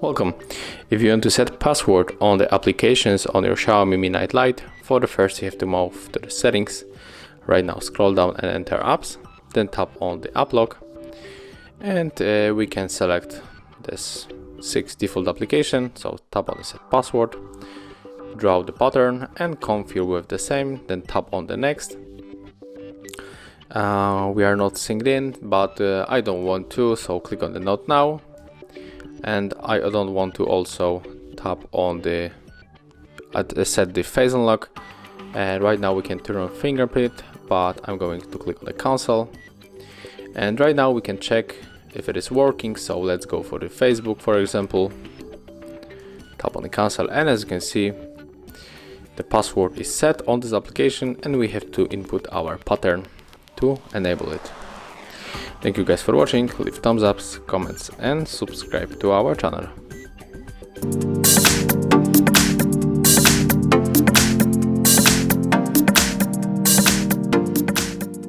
Welcome. If you want to set password on the applications on your XIAOMI Mi Lite, for the first you have to move to the settings. Right now scroll down and enter apps, then tap on the app lock, and we can select this 6 default application. So tap on the set password, draw the pattern and configure with the same, then tap on the next. We are not synced in, but I don't want to, so click on the not now. And I don't want to also tap on the set the face unlock. And right now we can turn on fingerprint, but I'm going to click on the cancel. And right now we can check if it is working. So let's go for the Facebook, for example. Tap on the cancel, and as you can see, the password is set on this application, and we have to input our pattern to enable it. Thank you guys for watching. Leave thumbs ups, comments and subscribe to our channel.